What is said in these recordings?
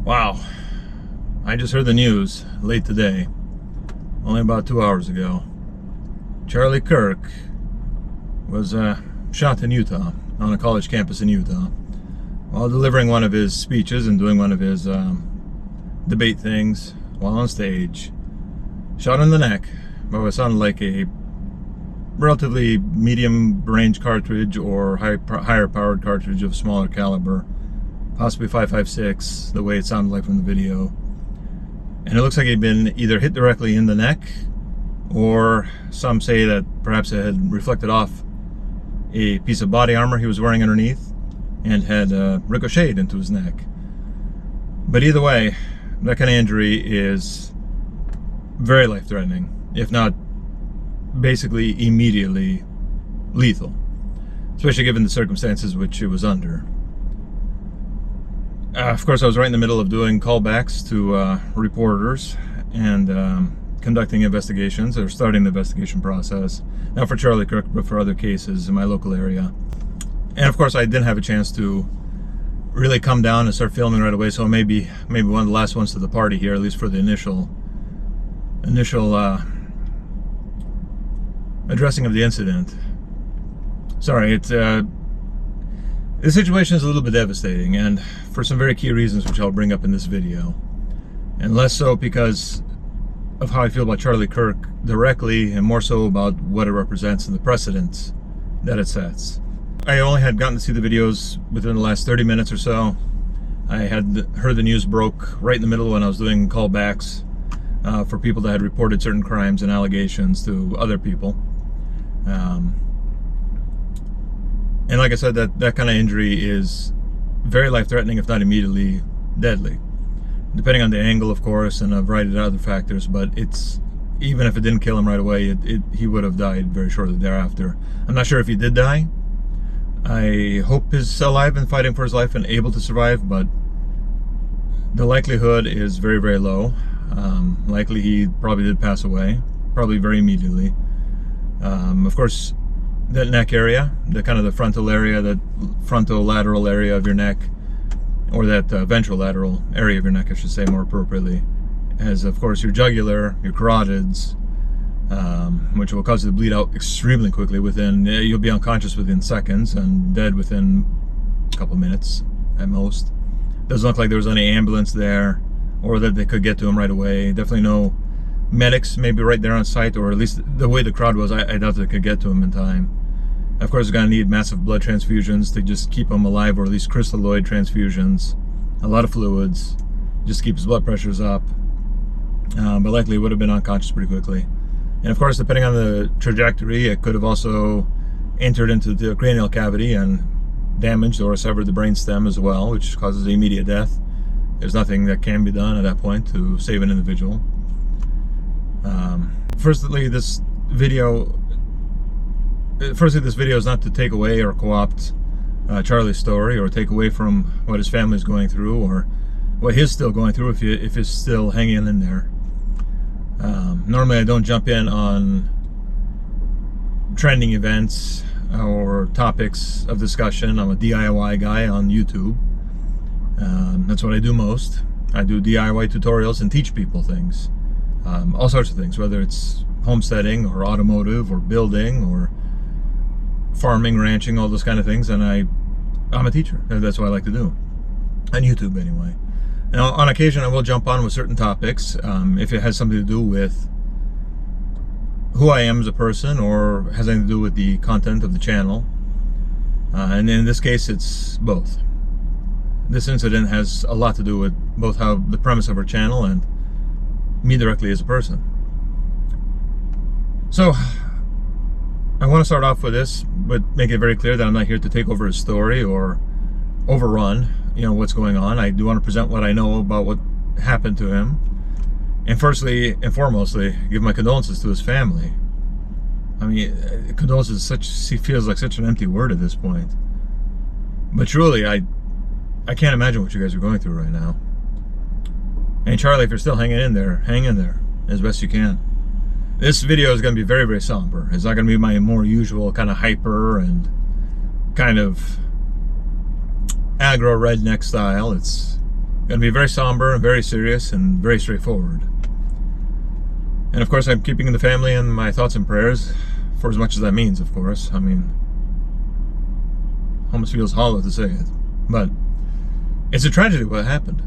Wow, I just heard the news late today, only about 2 hours ago. Charlie Kirk was shot in Utah, on a college campus in Utah, while delivering one of his speeches and doing one of his debate things while on stage. Shot in the neck by what sounded like a relatively medium range cartridge or higher powered cartridge of smaller caliber, possibly 5.56, the way it sounded like from the video. And it looks like he'd been either hit directly in the neck, or some say that perhaps it had reflected off a piece of body armor he was wearing underneath and had ricocheted into his neck. But either way, that kind of injury is very life-threatening, if not basically immediately lethal, especially given the circumstances which it was under. Of course, I was right in the middle of doing callbacks to reporters and conducting investigations, or starting the investigation process, not for Charlie Kirk, but for other cases in my local area. And of course, I didn't have a chance to really come down and start filming right away, so maybe one of the last ones to the party here, at least for the initial addressing of the incident. Sorry, the situation is a little bit devastating, and for some very key reasons which I'll bring up in this video, and less so because of how I feel about Charlie Kirk directly, and more so about what it represents and the precedent that it sets. I only had gotten to see the videos within the last 30 minutes or so. I had heard the news broke right in the middle when I was doing callbacks for people that had reported certain crimes and allegations to other people. And like I said, that kind of injury is very life-threatening, if not immediately deadly, depending on the angle, of course, and a variety of other factors. But it's, even if it didn't kill him right away, he would have died very shortly thereafter. I'm not sure if he did die. I hope he's alive and fighting for his life and able to survive, but the likelihood is very, very low. Likely he probably did pass away, probably very immediately. Of course, that neck area, the kind of the frontal area, that frontal-lateral area of your neck, or that ventrolateral area of your neck, I should say more appropriately, has, of course, your jugular, your carotids, which will cause you to bleed out extremely quickly. You'll be unconscious within seconds and dead within a couple minutes at most. Doesn't look like there was any ambulance there, or that they could get to him right away. Definitely no medics maybe right there on site, or at least the way the crowd was, I doubt they could get to him in time. Of course, they're going to need massive blood transfusions to just keep him alive, or at least crystalloid transfusions, a lot of fluids, just keep his blood pressures up. But likely would have been unconscious pretty quickly. And of course, depending on the trajectory, it could have also entered into the cranial cavity and damaged or severed the brainstem as well, which causes immediate death. There's nothing that can be done at that point to save an individual. Firstly, this video is not to take away or co-opt Charlie's story, or take away from what his family is going through, or what he's still going through if he's still hanging in there. Normally I don't jump in on trending events or topics of discussion. I'm a DIY guy on YouTube. That's what I do most. I do DIY tutorials and teach people things. All sorts of things, whether it's homesteading or automotive or building or farming, ranching, all those kind of things. And I'm a teacher. That's what I like to do on YouTube anyway. Now, on occasion, I will jump on with certain topics if it has something to do with who I am as a person, or has anything to do with the content of the channel. And in this case, it's both. This incident has a lot to do with both how the premise of our channel and me directly as a person. So, I want to start off with this, but make it very clear that I'm not here to take over his story or overrun, what's going on. I do want to present what I know about what happened to him, and firstly and foremostly, give my condolences to his family. I mean, condolences feels like such an empty word at this point. But truly, I can't imagine what you guys are going through right now. And Charlie, if you're still hanging in there, hang in there as best you can. This video is going to be very, very somber. It's not going to be my more usual kind of hyper and kind of aggro redneck style. It's Going to be very somber and very serious and very straightforward. And of course, I'm keeping the family in my thoughts and prayers, for as much as that means, of course. I mean, almost feels hollow to say it. But it's a tragedy what happened.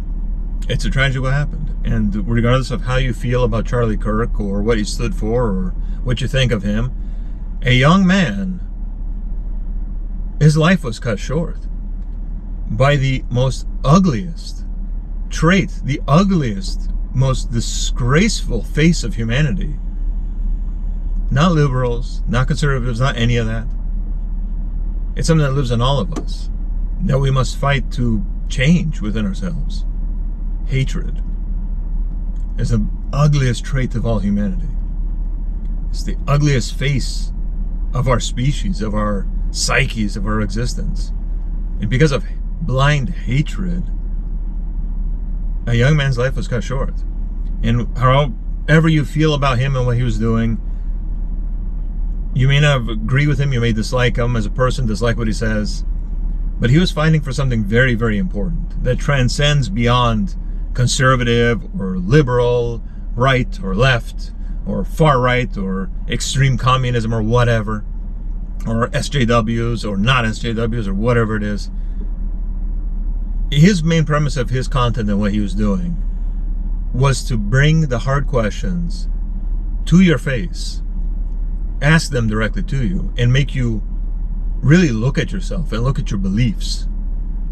It's a tragedy what happened. And regardless of how you feel about Charlie Kirk or what he stood for or what you think of him, a young man, his life was cut short by the most ugliest trait, the ugliest, most disgraceful face of humanity. Not liberals, not conservatives, not any of that. It's something that lives in all of us, that we must fight to change within ourselves. Hatred is the ugliest trait of all humanity. It's the ugliest face of our species, of our psyches, of our existence. And because of blind hatred, a young man's life was cut short. And however you feel about him and what he was doing, you may not agree with him, you may dislike him as a person, dislike what he says, but he was fighting for something very, very important that transcends beyond conservative or liberal, right or left, or far right or extreme communism or whatever, or SJWs or not SJWs or whatever it is. His main premise of his content and what he was doing was to bring the hard questions to your face, ask them directly to you, and make you really look at yourself and look at your beliefs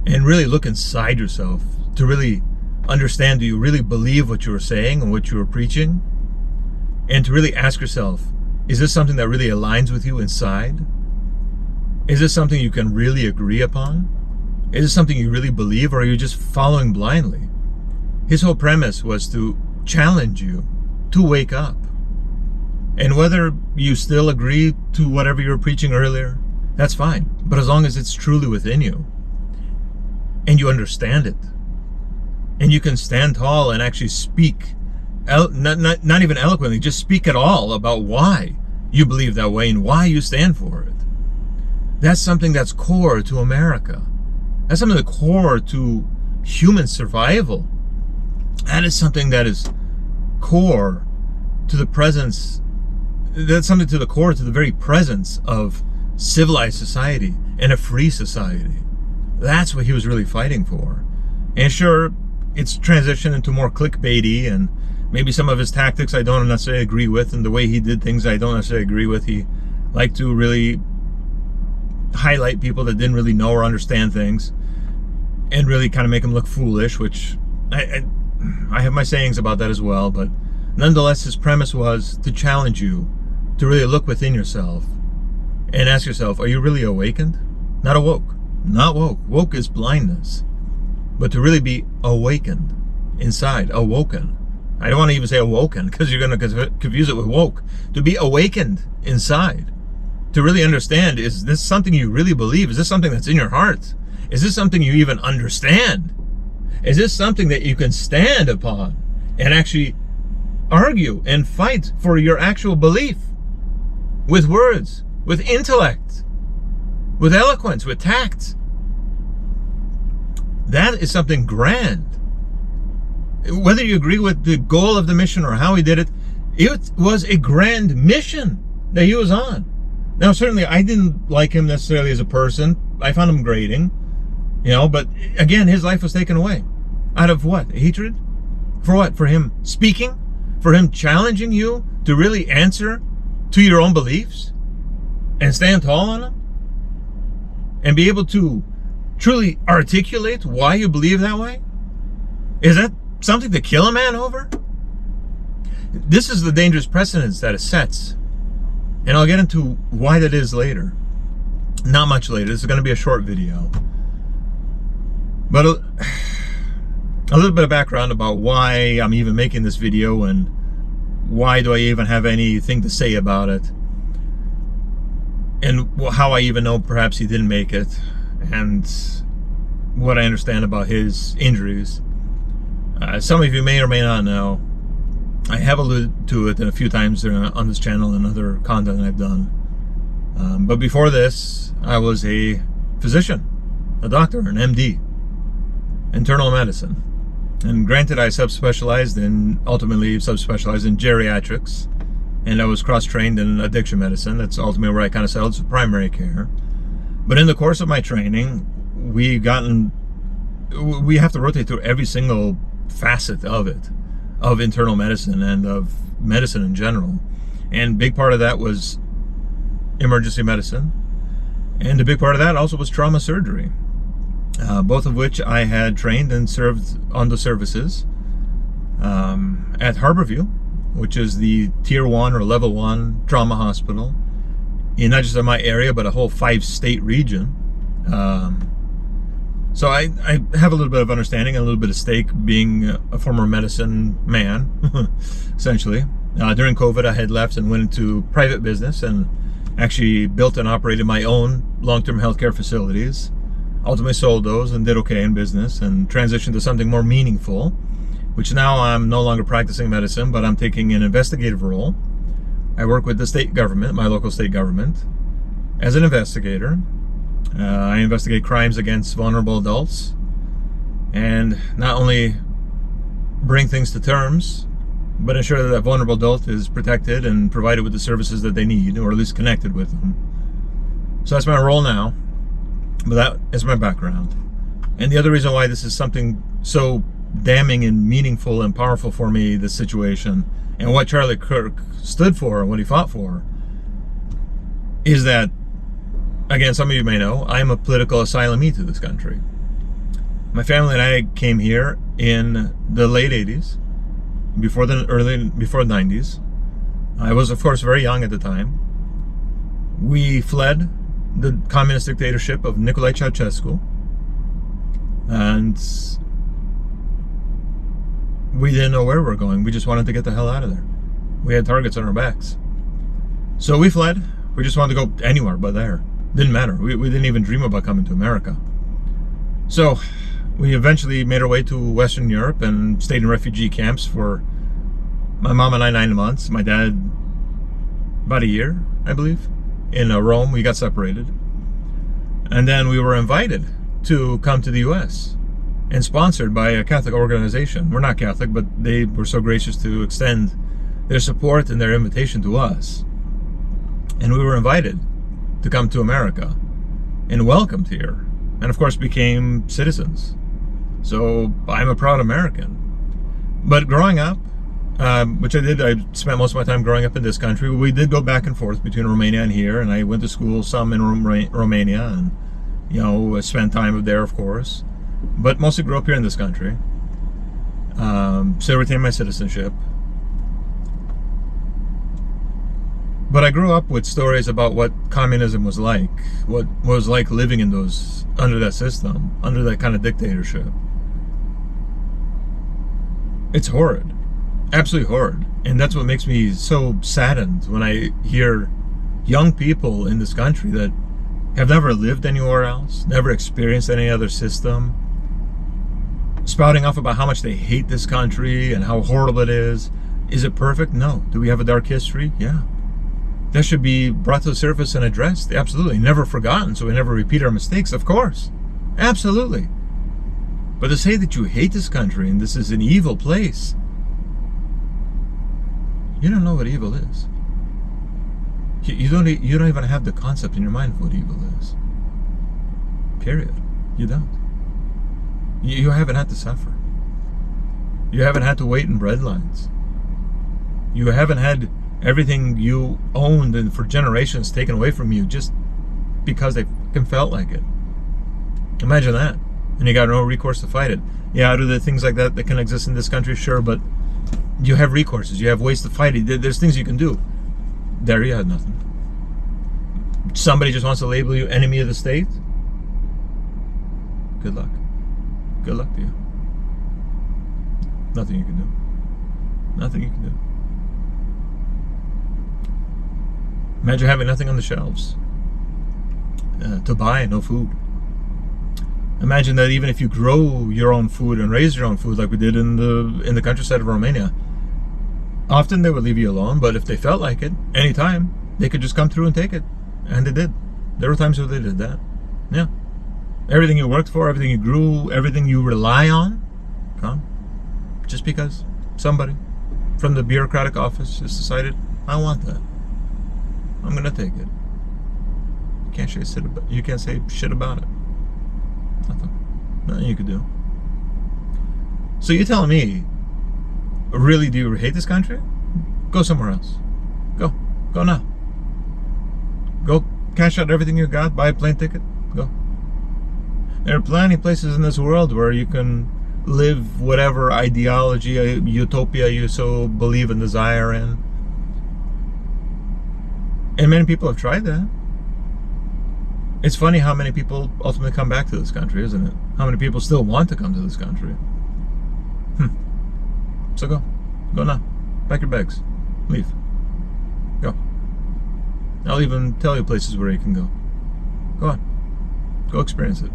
and really look inside yourself to really understand, do you really believe what you were saying and what you were preaching? And to really ask yourself, is this something that really aligns with you inside? Is this something you can really agree upon? Is this something you really believe, or are you just following blindly? His whole premise was to challenge you to wake up. And whether you still agree to whatever you were preaching earlier, that's fine. But as long as it's truly within you, and you understand it, and you can stand tall and actually speak, not even eloquently, just speak at all about why you believe that way and why you stand for it. That's something that's core to America. That's something that's core to human survival. That is something that is core to the presence, that's something to the core, to the very presence of civilized society and a free society. That's what he was really fighting for. And sure, it's transitioned into more clickbaity, and maybe some of his tactics I don't necessarily agree with, and the way he did things I don't necessarily agree with. He liked to really highlight people that didn't really know or understand things and really kind of make them look foolish, which I have my sayings about that as well. But nonetheless, his premise was to challenge you to really look within yourself and ask yourself, are you really awakened? Not awoke. Not woke. Woke is blindness. But to really be awakened inside, awoken. I don't want to even say awoken, because you're going to confuse it with woke. To be awakened inside. To really understand, is this something you really believe? Is this something that's in your heart? Is this something you even understand? Is this something that you can stand upon and actually argue and fight for your actual belief? With words, with intellect, with eloquence, with tact. That is something grand. Whether you agree with the goal of the mission or how he did it, it was a grand mission that he was on. Now, certainly, I didn't like him necessarily as a person. I found him grating, but again, his life was taken away. Out of what? Hatred? For what? For him speaking? For him challenging you to really answer to your own beliefs and stand tall on them? And be able to truly articulate why you believe that way? Is that something to kill a man over? This is the dangerous precedence that it sets. And I'll get into why that is later. Not much later. This is going to be a short video. But a little bit of background about why I'm even making this video and why do I even have anything to say about it. And how I even know perhaps he didn't make it. And what I understand about his injuries. Some of you may or may not know, I have alluded to it a few times on this channel and other content I've done. But before this, I was a physician, a doctor, an MD, internal medicine. And granted, I subspecialized in, ultimately subspecialized in geriatrics, and I was cross-trained in addiction medicine. That's ultimately where I kind of settled to primary care. But in the course of my training, we have to rotate through every single facet of it, of internal medicine and of medicine in general. And a big part of that was emergency medicine. And a big part of that also was trauma surgery, both of which I had trained and served on the services at Harborview, which is the Tier 1 or Level 1 trauma hospital in not just in my area, but a whole 5-state region. So I have a little bit of understanding and a little bit of stake being a former medicine man, essentially. During COVID, I had left and went into private business and actually built and operated my own long-term healthcare facilities. Ultimately sold those and did okay in business and transitioned to something more meaningful, which now I'm no longer practicing medicine, but I'm taking an investigative role. I work with the state government, my local state government, as an investigator. I investigate crimes against vulnerable adults and not only bring things to terms, but ensure that that vulnerable adult is protected and provided with the services that they need, or at least connected with them. So that's my role now, but that is my background. And the other reason why this is something so damning and meaningful and powerful for me, this situation, and what Charlie Kirk stood for and what he fought for, is that, again, some of you may know, I am a political asylumee to this country. My family and I came here in the late 80s, before the 90s. I was, of course, very young at the time. We fled the communist dictatorship of Nicolae Ceausescu, and we didn't know where we were going. We just wanted to get the hell out of there. We had targets on our backs. So we fled. We just wanted to go anywhere but there. Didn't matter. We didn't even dream about coming to America. So we eventually made our way to Western Europe and stayed in refugee camps for, my mom and I, 9 months. My dad, about a year, I believe. In Rome, we got separated. And then we were invited to come to the U.S. and sponsored by a Catholic organization. We're not Catholic, but they were so gracious to extend their support and their invitation to us. And we were invited to come to America and welcomed here, and of course became citizens. So I'm a proud American. But growing up, which I did, I spent most of my time growing up in this country. We did go back and forth between Romania and here, and I went to school some in Romania, and spent time there, of course, but mostly grew up here in this country. Still retain my citizenship. But I grew up with stories about what communism was like, what was like living in under that system, under that kind of dictatorship. It's horrid, absolutely horrid. And that's what makes me so saddened when I hear young people in this country that have never lived anywhere else, never experienced any other system, spouting off about how much they hate this country and how horrible it is. Is it perfect? No. Do we have a dark history? Yeah. That should be brought to the surface and addressed. Absolutely. Never forgotten, so we never repeat our mistakes. Of course. Absolutely. But to say that you hate this country and this is an evil place, you don't know what evil is. You don't even have the concept in your mind of what evil is. Period. You don't. You haven't had to suffer. You haven't had to wait in bread lines. You haven't had everything you owned and for generations taken away from you just because they fucking felt like it. Imagine that. And you got no recourse to fight it. Yeah, are there things like that that can exist in this country? Sure, but you have recourses. You have ways to fight it. There's things you can do. There you have nothing. Somebody just wants to label you enemy of the state? Good luck. Good luck to you. Nothing you can do. Nothing you can do. Imagine having nothing on the shelves to buy, no food. Imagine that even if you grow your own food and raise your own food like we did in the countryside of Romania, often they would leave you alone, but if they felt like it, anytime, they could just come through and take it. And they did. There were times where they did that. Yeah. Everything you worked for, everything you grew, everything you rely on, gone. just because somebody from the bureaucratic office just decided, I want that. I'm going to take it. You can't say shit about it. Nothing you could do. So you're telling me, really, do you hate this country? Go somewhere else. Go now. Go cash out everything you got, buy a plane ticket, go. There are plenty of places in this world where you can live whatever ideology, utopia you so believe and desire in. And many people have tried that. It's funny how many people ultimately come back to this country, isn't it? How many people still want to come to this country? So go now. Pack your bags. Leave. Go. I'll even tell you places where you can go. Go on. Go experience it.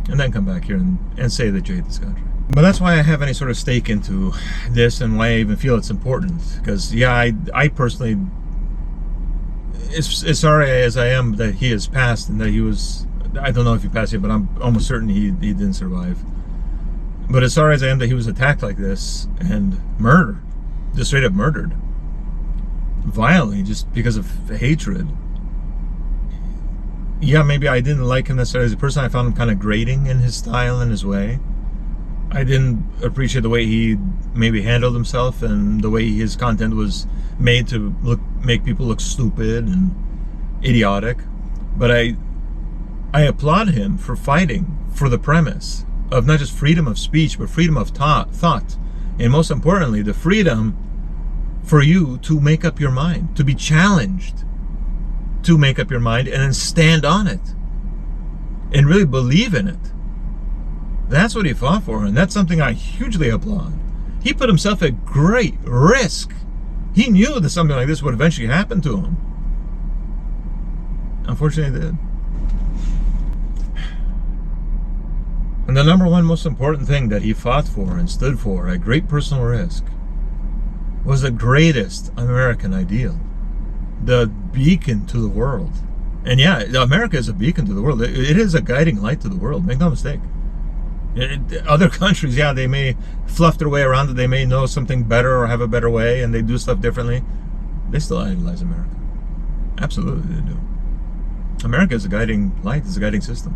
And then come back here and say that you hate this country. But that's why I have any sort of stake into this and why I even feel it's important. Because, yeah, I personally, as sorry as I am that he has passed and that he was, I don't know if he passed yet, but I'm almost certain he didn't survive. But as sorry as I am that he was attacked like this and murdered, just straight up murdered, violently, just because of hatred. Yeah, maybe I didn't like him necessarily as a person. I found him kind of grating in his style and his way. I didn't appreciate the way he maybe handled himself and the way his content was made to make people look stupid and idiotic. But I applaud him for fighting for the premise of not just freedom of speech, but freedom of thought. And most importantly, the freedom for you to make up your mind, to be challenged to make up your mind and then stand on it and really believe in it. That's what he fought for, and that's something I hugely applaud. He put himself at great risk. He knew that something like this would eventually happen to him. Unfortunately, it did. And the number one most important thing that he fought for and stood for at great personal risk was the greatest American ideal. The beacon to the world. And yeah, America is a beacon to the world. It is a guiding light to the world, make no mistake. Other countries, yeah, they may fluff their way around it, they may know something better or have a better way, and they do stuff differently. They still idolize America. Absolutely they do. America is a guiding light, it's a guiding system.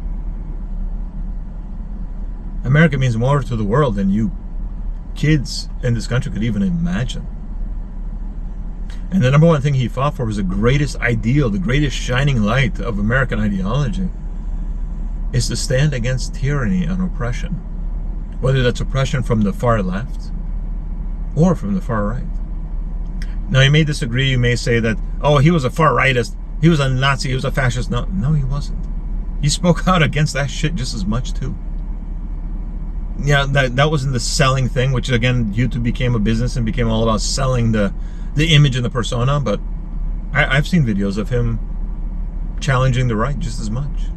America means more to the world than you kids in this country could even imagine. And the number one thing he fought for was the greatest ideal, the greatest shining light of American ideology, is to stand against tyranny and oppression. Whether that's oppression from the far left or from the far right. Now you may disagree, you may say that, oh, he was a far rightist, he was a Nazi, he was a fascist. No, he wasn't. He spoke out against that shit just as much too. Yeah, that wasn't the selling thing, which again, YouTube became a business and became all about selling the image and the persona, but I've seen videos of him challenging the right just as much.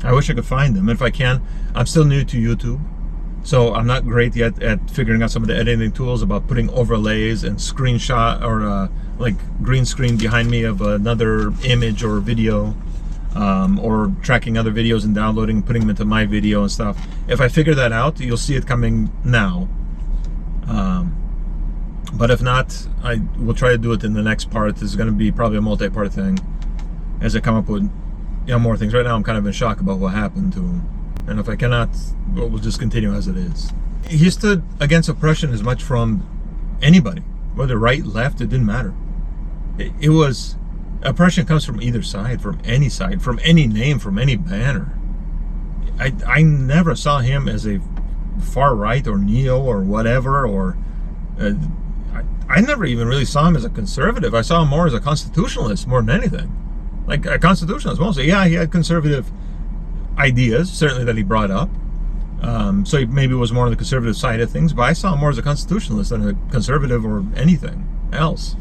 I wish I could find them. If I can, I'm still new to YouTube, so I'm not great yet at figuring out some of the editing tools about putting overlays and screenshot or like green screen behind me of another image or video, or tracking other videos and downloading and putting them into my video and stuff. If I figure that out, you'll see it coming now. But if not, I will try to do it in the next part. This is going to be probably a multi-part thing as I come up with more things. Right now I'm kind of in shock about what happened to him. And if I cannot, we'll just continue as it is. He stood against oppression as much from anybody, whether right, left, it didn't matter. It was, oppression comes from either side, from any name, from any banner. I never saw him as a far right or neo or whatever, or I never even really saw him as a conservative. I saw him more as a constitutionalist more than anything. Like a constitutionalist mostly. Yeah, he had conservative ideas, certainly, that he brought up. So he maybe was more on the conservative side of things, but I saw him more as a constitutionalist than a conservative or anything else.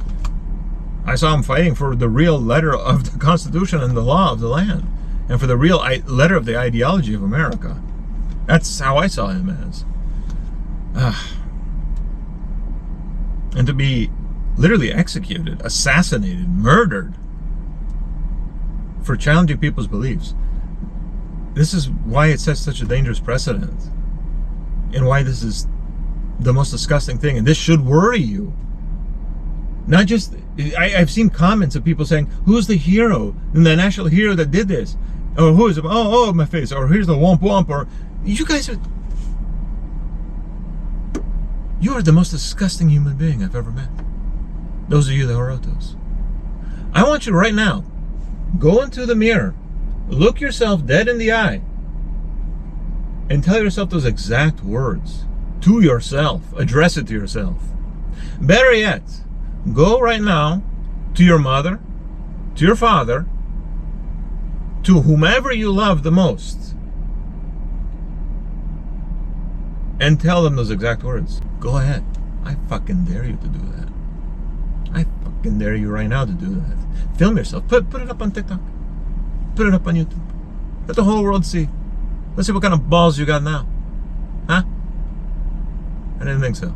I saw him fighting for the real letter of the Constitution and the law of the land, and for the real letter of the ideology of America. That's how I saw him as. And to be literally executed, assassinated, murdered for challenging people's beliefs. This is why it sets such a dangerous precedent, and why this is the most disgusting thing, and this should worry you. Not just, I've seen comments of people saying, who's the hero, and the national hero that did this? Or who is it? Oh, my face. Or here's the womp womp. Or you guys are, you are the most disgusting human being I've ever met. Those of you that wrote those. I want you right now, go into the mirror, look yourself dead in the eye, and tell yourself those exact words to yourself. Address it to yourself. Better yet, go right now to your mother, to your father, to whomever you love the most, and tell them those exact words. Go ahead. I fucking dare you to do that. I fucking dare you right now to do that. Film yourself. Put it up on TikTok. Put it up on YouTube. Let the whole world see. Let's see what kind of balls you got now. Huh? I didn't think so.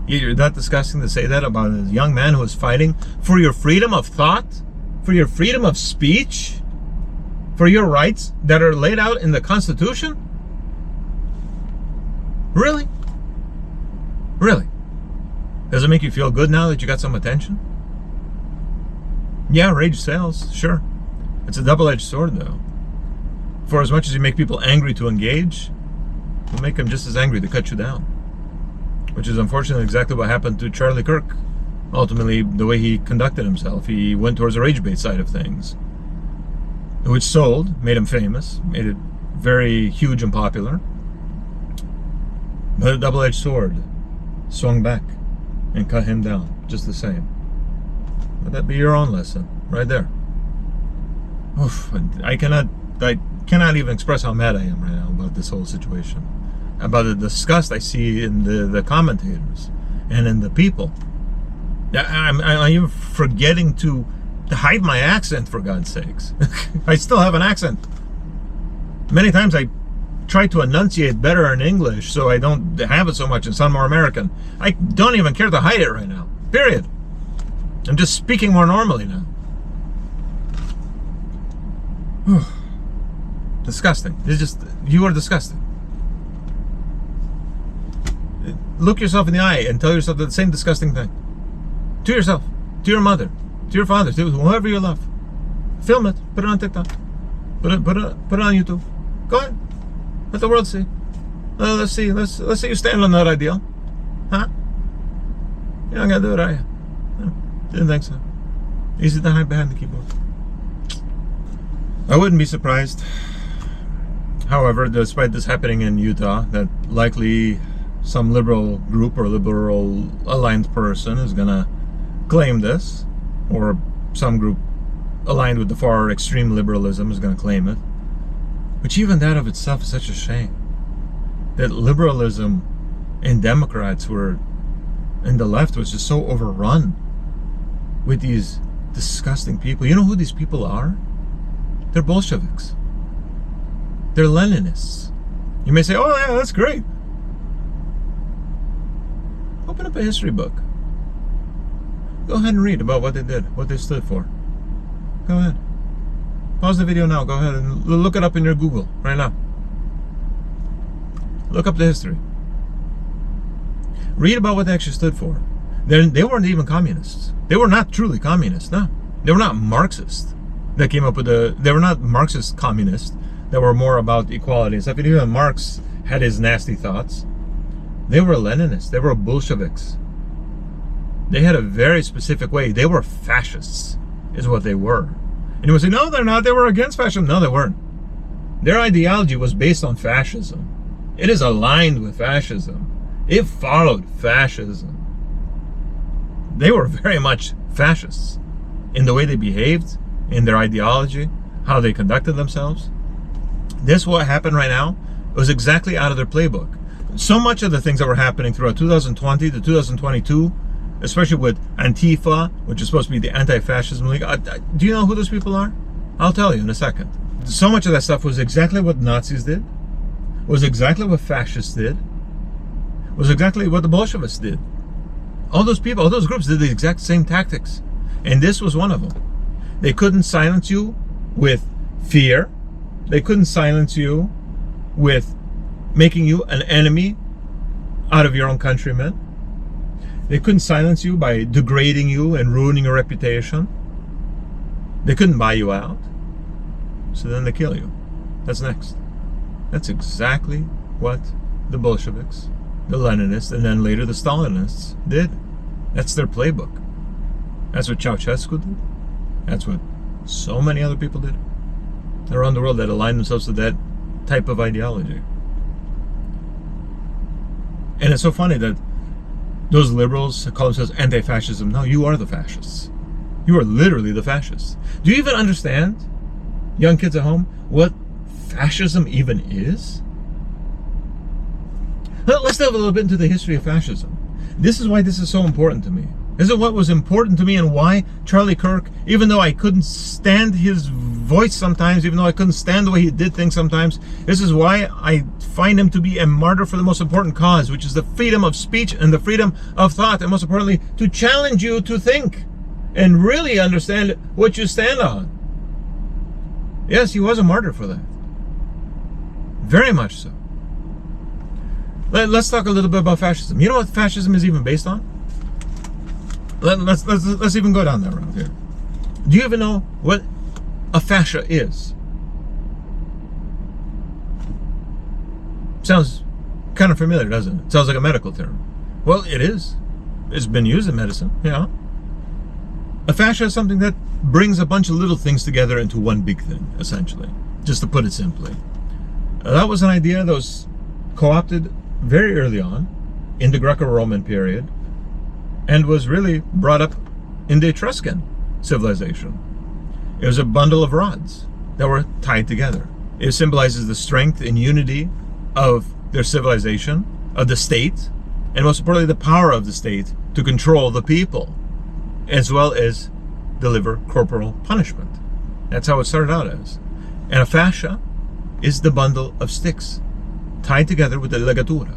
You're that disgusting to say that about a young man who is fighting for your freedom of thought, for your freedom of speech, for your rights that are laid out in the Constitution? Really? Really? Does it make you feel good now that you got some attention? Yeah, rage sells, sure. It's a double-edged sword, though. For as much as you make people angry to engage, you'll make them just as angry to cut you down. Which is unfortunately exactly what happened to Charlie Kirk. Ultimately, the way he conducted himself, he went towards the rage bait side of things. Which sold, made him famous, made it very huge and popular. But a double-edged sword swung back and cut him down just the same. Let that be your own lesson, right there. Oof, I cannot even express how mad I am right now about this whole situation. About the disgust I see in the commentators and in the people. I'm even forgetting to hide my accent, for God's sakes. I still have an accent. Many times I try to enunciate better in English so I don't have it so much and sound more American. I don't even care to hide it right now. Period. I'm just speaking more normally now. Disgusting. It's just, you are disgusting. Look yourself in the eye and tell yourself the same disgusting thing. To yourself, to your mother, to your father, to whoever you love. Film it, put it on TikTok, put it on YouTube. Go ahead, let the world see. Let's see you stand on that ideal, huh? You're not gonna do it, are you? No, didn't think so. Easy to hide behind the keyboard. I wouldn't be surprised, however, despite this happening in Utah, that likely some liberal group or liberal aligned person is gonna claim this, or some group aligned with the far extreme liberalism is gonna claim it. Which even that of itself is such a shame. That liberalism and Democrats were, and the left was just so overrun with these disgusting people. You know who these people are? They're Bolsheviks. They're Leninists. You may say, oh yeah, that's great. Open up a history book. Go ahead and read about what they did, what they stood for. Go ahead. Pause the video now. Go ahead and look it up in your Google right now. Look up the history. Read about what they actually stood for. They weren't even communists. They were not truly communists, no. They were not Marxists that came up with they were not Marxist communists that were more about equality and stuff. And even Marx had his nasty thoughts. They were Leninists. They were Bolsheviks. They had a very specific way. They were fascists, is what they were. And you would say, no, they're not. They were against fascism. No, they weren't. Their ideology was based on fascism. It is aligned with fascism. It followed fascism. They were very much fascists in the way they behaved, in their ideology, how they conducted themselves. This, what happened right now, was exactly out of their playbook. So much of the things that were happening throughout 2020 to 2022, especially with Antifa, which is supposed to be the Anti-Fascism League. Do you know who those people are? I'll tell you in a second. So much of that stuff was exactly what Nazis did, was exactly what fascists did, was exactly what the Bolsheviks did. All those people, all those groups did the exact same tactics. And this was one of them. They couldn't silence you with fear. They couldn't silence you with making you an enemy out of your own countrymen. They couldn't silence you by degrading you and ruining your reputation. They couldn't buy you out. So then they kill you. That's next. That's exactly what the Bolsheviks, the Leninists, and then later the Stalinists did. That's their playbook. That's what Ceausescu did. That's what so many other people did around the world that aligned themselves to that type of ideology. And it's so funny that those liberals call themselves anti-fascism. No, you are the fascists. You are literally the fascists. Do you even understand, young kids at home, what fascism even is? Let's delve a little bit into the history of fascism. This is why this is so important to me. This is what was important to me, and why Charlie Kirk, even though I couldn't stand his voice sometimes, even though I couldn't stand the way he did things sometimes, this is why I find him to be a martyr for the most important cause, which is the freedom of speech and the freedom of thought, and most importantly, to challenge you to think and really understand what you stand on. Yes, he was a martyr for that. Very much so. Let's talk a little bit about fascism. You know what fascism is even based on? Let's even go down that road here. Do you even know what a fascia is? Sounds kind of familiar, doesn't it? Sounds like a medical term. Well, it is. It's been used in medicine, yeah. A fascia is something that brings a bunch of little things together into one big thing, essentially. Just to put it simply. That was an idea that was co-opted very early on in the Greco-Roman period, and was really brought up in the Etruscan civilization. It was a bundle of rods that were tied together. It symbolizes the strength and unity of their civilization, of the state, and most importantly, the power of the state to control the people, as well as deliver corporal punishment. That's how it started out as. And a fascia is the bundle of sticks tied together with the legatura.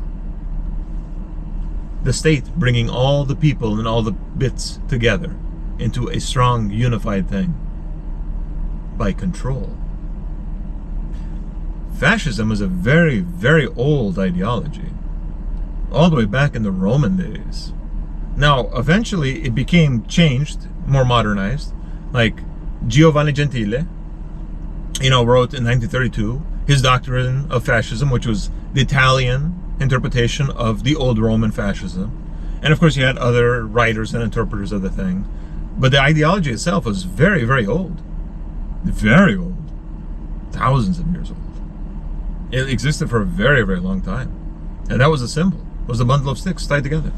The state bringing all the people and all the bits together into a strong, unified thing by control. Fascism is a very, very old ideology, all the way back in the Roman days. Now, eventually it became changed, more modernized, like Giovanni Gentile, wrote in 1932 his doctrine of fascism, which was the Italian interpretation of the old Roman fascism. And of course you had other writers and interpreters of the thing. But the ideology itself was very, very old. Very old. Thousands of years old. It existed for a very, very long time. And that was the symbol. It was a bundle of sticks tied together.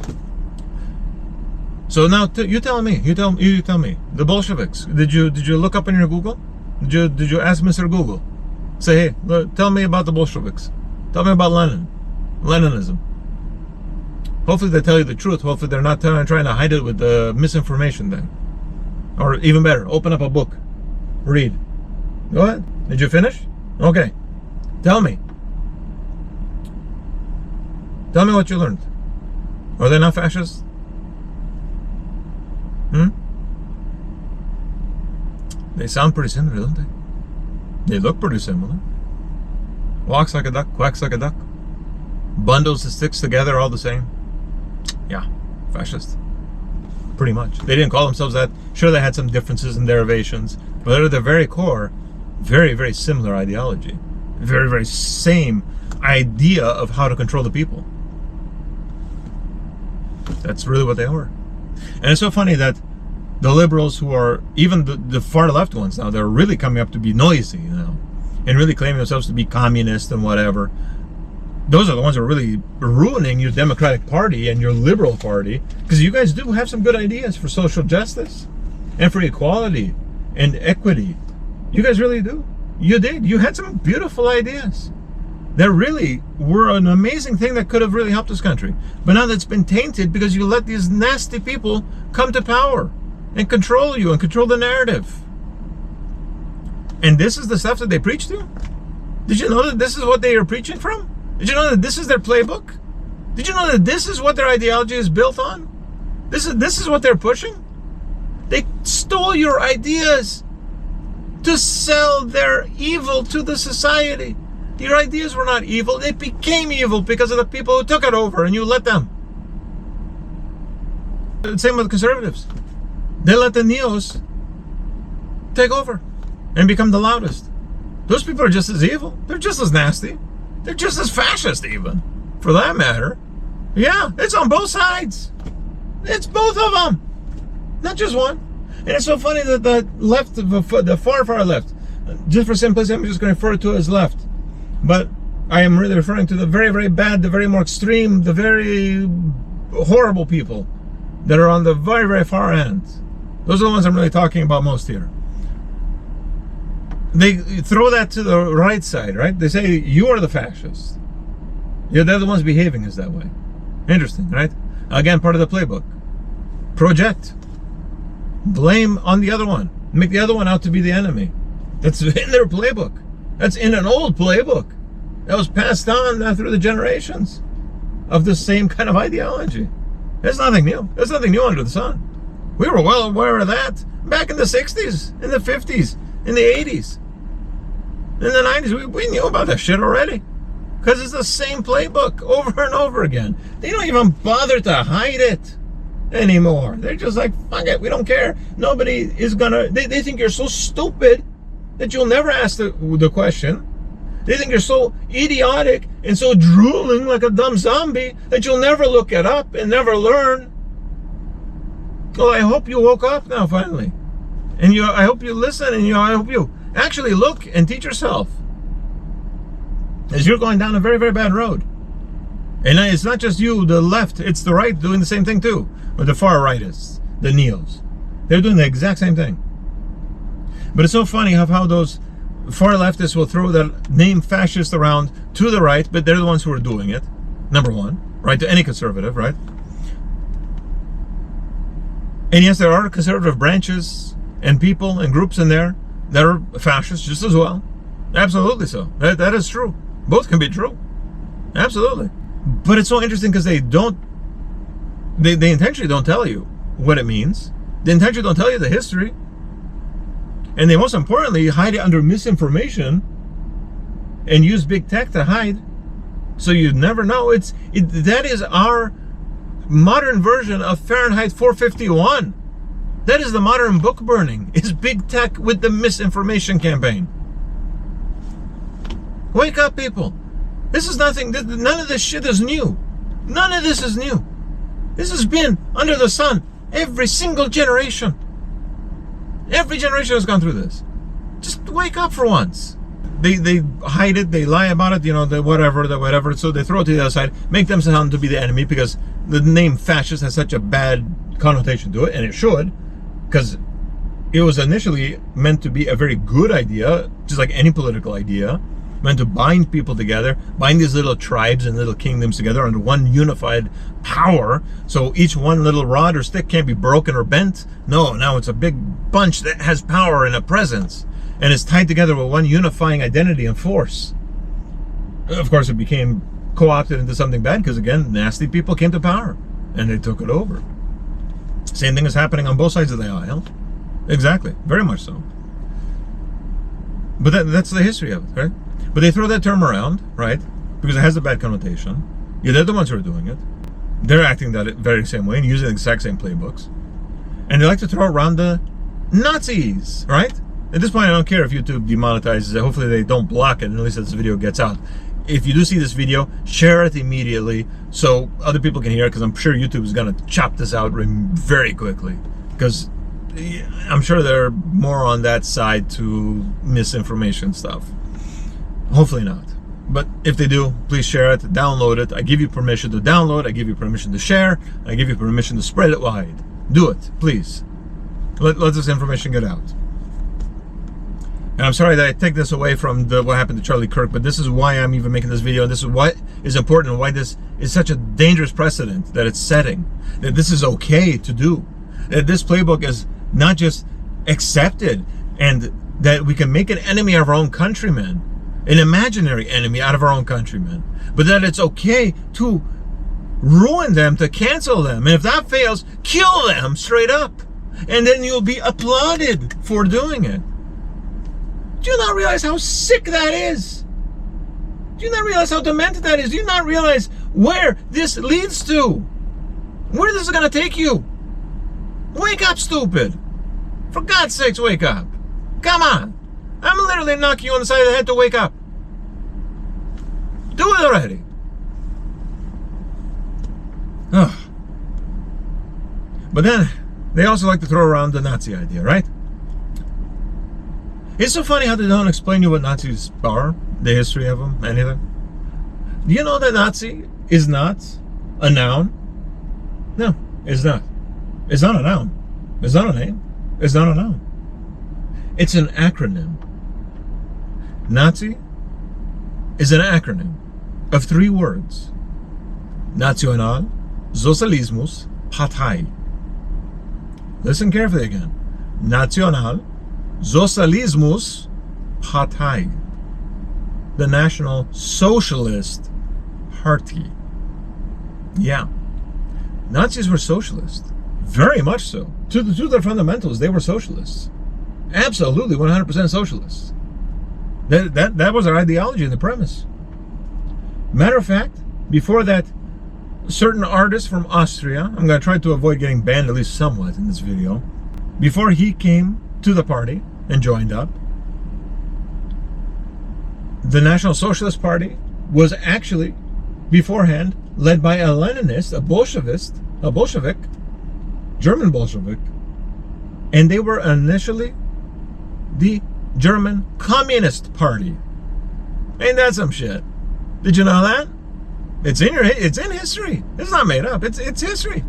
So now you tell me. The Bolsheviks. Did you look up in your Google? Did you ask Mr. Google? Say, hey, look, tell me about the Bolsheviks. Tell me about Leninism. Hopefully they tell you the truth. Hopefully they're not trying to hide it with misinformation then. Or even better, open up a book. Read. Go ahead. Did you finish? Okay. Tell me. Tell me what you learned. Are they not fascists? They sound pretty similar, don't they? They look pretty similar. Walks like a duck, quacks like a duck. Bundles the sticks together all the same. Yeah, fascist. Pretty much. They didn't call themselves that. Sure, they had some differences and derivations, but at their very core, very, very similar ideology. Very, very same idea of how to control the people. That's really what they were. And it's so funny that the liberals, who are even the far left ones now, they're really coming up to be noisy now, and really claiming themselves to be communist and whatever. Those are the ones that are really ruining your Democratic Party and your Liberal Party, because you guys do have some good ideas for social justice and for equality and equity. You guys really do. You did. You had some beautiful ideas that really were an amazing thing that could have really helped this country. But now that's been tainted because you let these nasty people come to power and control you and control the narrative. And this is the stuff that they preach to? Did you know that this is what they are preaching from? Did you know that this is their playbook? Did you know that this is what their ideology is built on? This is what they're pushing? They stole your ideas to sell their evil to the society. Your ideas were not evil. They became evil because of the people who took it over, and you let them. Same with conservatives. They let the neos take over and become the loudest. Those people are just as evil. They're just as nasty. They're just as fascist, even, for that matter. Yeah, it's on both sides. It's both of them, not just one. And it's so funny that the left, the far, far left, just for simplicity, I'm just going to refer to it as left. But I am really referring to the very, very bad, the very more extreme, the very horrible people that are on the very, very far end. Those are the ones I'm really talking about most here. They throw that to the right side, right? They say, you are the fascists. Yeah, they're the ones behaving as that way. Interesting, right? Again, part of the playbook. Project. Blame on the other one. Make the other one out to be the enemy. That's in their playbook. That's in an old playbook that was passed on through the generations of the same kind of ideology. There's nothing new. There's nothing new under the sun. We were well aware of that back in the 60s, in the 50s, in the 80s. In the 90s, we knew about that shit already. Because it's the same playbook over and over again. They don't even bother to hide it anymore. They're just like, fuck it, we don't care. Nobody is gonna, they think you're so stupid that you'll never ask the question. They think you're so idiotic and so drooling like a dumb zombie that you'll never look it up and never learn. Well, I hope you woke up now finally. And I hope you listen, and I hope you actually look and teach yourself. As you're going down a very, very bad road. And it's not just you, the left, it's the right doing the same thing too. Or the far rightists, the neos. They're doing the exact same thing. But it's so funny how those far leftists will throw that name fascist around to the right, but they're the ones who are doing it. Number one, right? To any conservative, right? And yes, there are conservative branches and people and groups in there that are fascists just as well. Absolutely so. That is true. Both can be true. Absolutely. But it's so interesting because they intentionally don't tell you what it means. They intentionally don't tell you the history. And they most importantly hide it under misinformation and use big tech to hide. So you never know. That is our modern version of Fahrenheit 451. That is the modern book burning. Is big tech with the misinformation campaign. Wake up, people. This is nothing. None of this shit is new. None of this is new. This has been under the sun every single generation. Every generation has gone through this. Just wake up for once. They hide it, they lie about it, the whatever. So they throw it to the other side, make them sound to be the enemy because the name fascist has such a bad connotation to it, and it should, because it was initially meant to be a very good idea, just like any political idea, meant to bind people together, bind these little tribes and little kingdoms together under one unified power, so each one little rod or stick can't be broken or bent. No, now it's a big bunch that has power and a presence, and is tied together with one unifying identity and force. Of course, it became co-opted into something bad because, again, nasty people came to power and they took it over. Same thing is happening on both sides of the aisle. Exactly, very much so. But that's the history of it, right? But they throw that term around, right? Because it has a bad connotation. Yeah, they're the ones who are doing it. They're acting that very same way and using the exact same playbooks. And they like to throw around the Nazis, right? At this point, I don't care if YouTube demonetizes it. Hopefully they don't block it, at least as this video gets out. If you do see this video, share it immediately so other people can hear it, because I'm sure YouTube is going to chop this out very quickly. Because I'm sure they're more on that side to misinformation stuff. Hopefully not. But if they do, please share it, download it. I give you permission to download, I give you permission to share, I give you permission to spread it wide. Do it, please. Let this information get out. And I'm sorry that I take this away from what happened to Charlie Kirk, but this is why I'm even making this video. This is what is important and why this is such a dangerous precedent that it's setting. That this is okay to do. That this playbook is not just accepted, and that we can make an enemy of our own countrymen, an imaginary enemy out of our own countrymen, but that it's okay to ruin them, to cancel them, and if that fails, kill them straight up, and then you'll be applauded for doing it. Do you not realize how sick that is? Do you not realize how demented that is? Do you not realize where this leads to? Where this is going to take you? Wake up, stupid. For God's sakes, wake up. Come on. I'm literally knocking you on the side of the head to wake up. Do it already. Ugh. But then, they also like to throw around the Nazi idea, right? It's so funny how they don't explain you what Nazis are, the history of them, anything. Do you know that Nazi is not a noun? No, it's not. It's not a noun. It's not a name. It's not a noun. It's an acronym. Nazi is an acronym of 3 words. National Sozialismus Partei. Listen carefully again. National Sozialismus Partei. The National Socialist Party. Yeah. Nazis were socialists. Very much so. To their fundamentals, they were socialists. Absolutely 100% socialists. That was their ideology and the premise. Matter of fact, before that, certain artist from Austria, I'm going to try to avoid getting banned at least somewhat in this video, before he came to the party and joined up, the National Socialist Party was actually beforehand led by a Leninist, a Bolshevik, German Bolshevik, and they were initially the German Communist Party. Ain't that some shit? Did you know that? It's in history. It's not made up. It's history.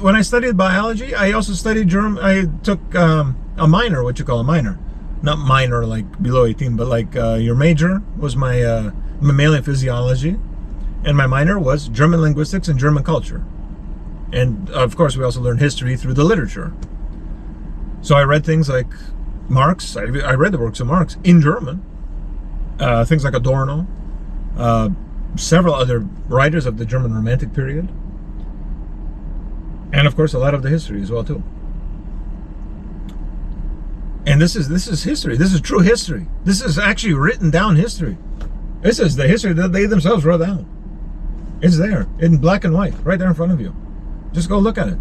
When I studied biology, I also studied German. I took a minor, what you call a minor, not minor like below 18, but like your major was my mammalian physiology, and my minor was German linguistics and German culture. And of course, we also learned history through the literature. So I read things like Marx. I read the works of Marx in German. Things like Adorno, several other writers of the German Romantic period, and of course a lot of the history as well too. And this is history. This is true history. This is actually written down history. This is the history that they themselves wrote down. It's there in black and white, right there in front of you. Just go look at it.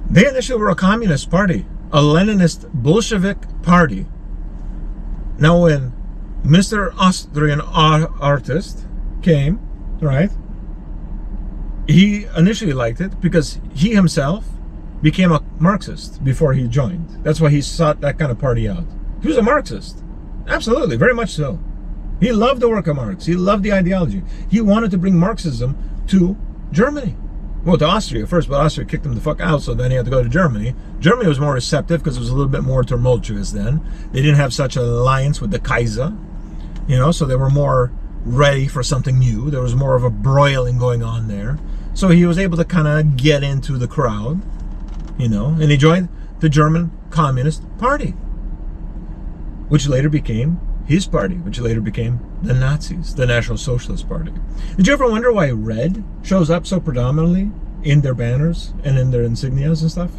They initially were a communist party, a Leninist Bolshevik party. Now when Mr. Austrian artist came, right, he initially liked it because he himself became a Marxist before he joined. That's why he sought that kind of party out. He was a Marxist. Absolutely, very much so. He loved the work of Marx. He loved the ideology. He wanted to bring Marxism to Germany. Well, to Austria first, but Austria kicked him the fuck out, so then he had to go to Germany. Germany was more receptive because it was a little bit more tumultuous then. They didn't have such an alliance with the Kaiser, you know, so they were more ready for something new. There was more of a broiling going on there. So he was able to kind of get into the crowd, you know, and he joined the German Communist Party, which later became his party, which later became the Nazis, the National Socialist Party. Did you ever wonder why red shows up so predominantly in their banners and in their insignias and stuff?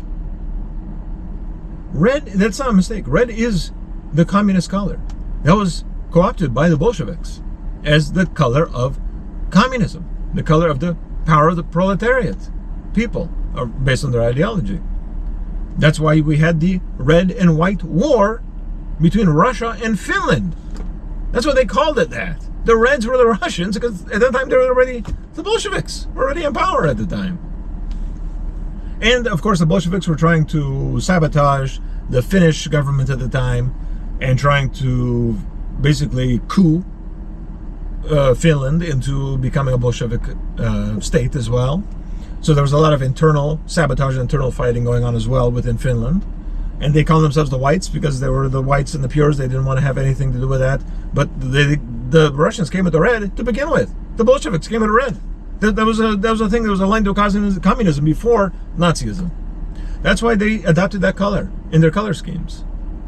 Red, that's not a mistake. Red is the communist color. That was co-opted by the Bolsheviks as the color of communism, the color of the power of the proletariat people, based on their ideology. That's why we had the red and white war between Russia and Finland. That's what they called it that. The Reds were the Russians because at that time they were already, the Bolsheviks were already in power at the time. And of course the Bolsheviks were trying to sabotage the Finnish government at the time and trying to basically coup Finland into becoming a Bolshevik state as well. So there was a lot of internal sabotage and internal fighting going on as well within Finland. And they called themselves the Whites because they were the Whites and the Pures. They didn't want to have anything to do with that. But the Russians came with the red to begin with. The Bolsheviks came with the red. That was a thing. There was a line to communism before Nazism. That's why they adopted that color in their color schemes.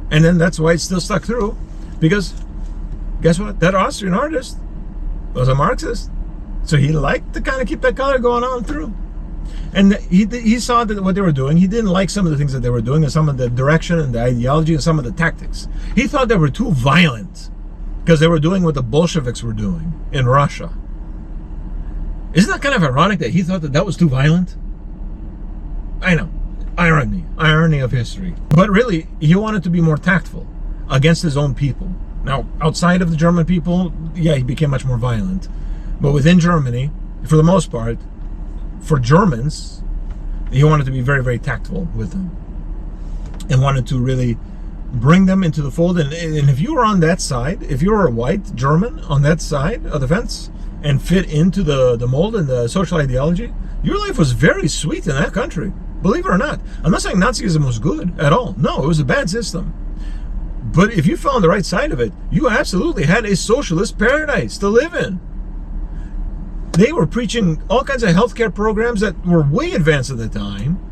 And then that's why it's still stuck through. Because guess what? That Austrian artist was a Marxist. So he liked to kind of keep that color going on through. And he saw that what they were doing, he didn't like some of the things that they were doing and some of the direction and the ideology and some of the tactics. He thought they were too violent. because they were doing what the Bolsheviks were doing in Russia. Isn't that kind of ironic that he thought that that was too violent? I know. Irony of history. But really, he wanted to be more tactful against his own people. Now, outside of the German people, yeah, he became much more violent. But within Germany, for the most part, for Germans, he wanted to be very, very tactful with them. And wanted to really bring them into the fold. And if you were on that side, if you were a white German on that side of the fence and fit into the mold and the social ideology, your life was very sweet in that country. Believe it or not. I'm not saying Nazism was good at all. No, it was a bad system. But if you fell on the right side of it, you absolutely had a socialist paradise to live in. They were preaching all kinds of healthcare programs that were way advanced at the time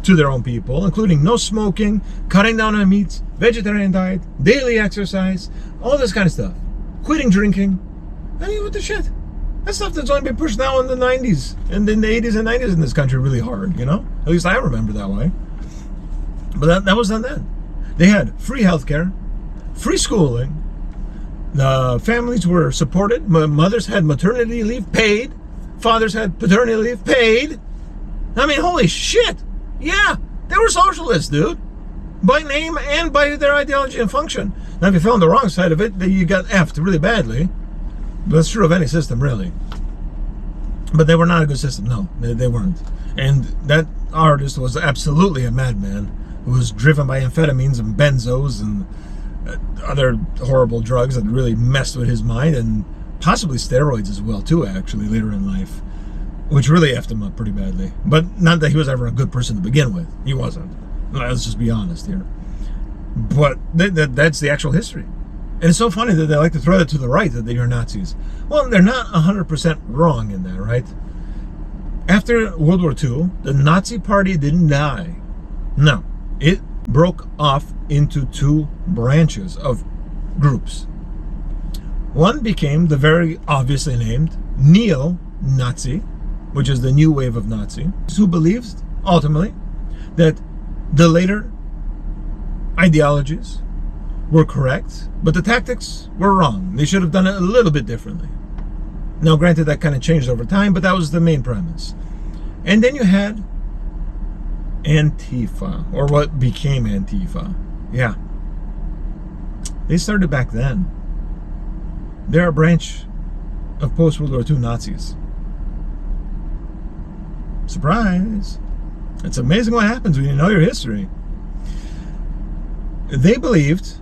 to their own people, including no smoking, cutting down on meats, vegetarian diet, daily exercise, all this kind of stuff. Quitting drinking. I mean, what the shit? That stuff that's only been pushed now in the 90s and in the 80s and 90s in this country really hard, you know? At least I remember that way. But that was done then. They had free healthcare, free schooling, the families were supported, mothers had maternity leave paid, fathers had paternity leave paid. I mean, holy shit! Yeah, they were socialists, dude. By name and by their ideology and function. Now, if you fell on the wrong side of it, then you got effed really badly. But that's true of any system, really. But they were not a good system. No, they weren't. And that artist was absolutely a madman who was driven by amphetamines and benzos and other horrible drugs that really messed with his mind, and possibly steroids as well, too, actually, later in life, which really effed him up pretty badly. But not that he was ever a good person to begin with. He wasn't. Let's just be honest here. But that's the actual history. And it's so funny that they like to throw that to the right, that they're Nazis. Well, they're not 100% wrong in that, right? After World War II, the Nazi Party didn't die. No. It broke off into two branches of groups. One became the very obviously named neo-Nazi, which is the new wave of Nazi, who believed, ultimately, that the later ideologies were correct, but the tactics were wrong. They should have done it a little bit differently. Now, granted, that kind of changed over time, but that was the main premise. And then you had Antifa, or what became Antifa. Yeah. They started back then. They're a branch of post-World War II Nazis. Surprise! It's amazing what happens when you know your history. They believed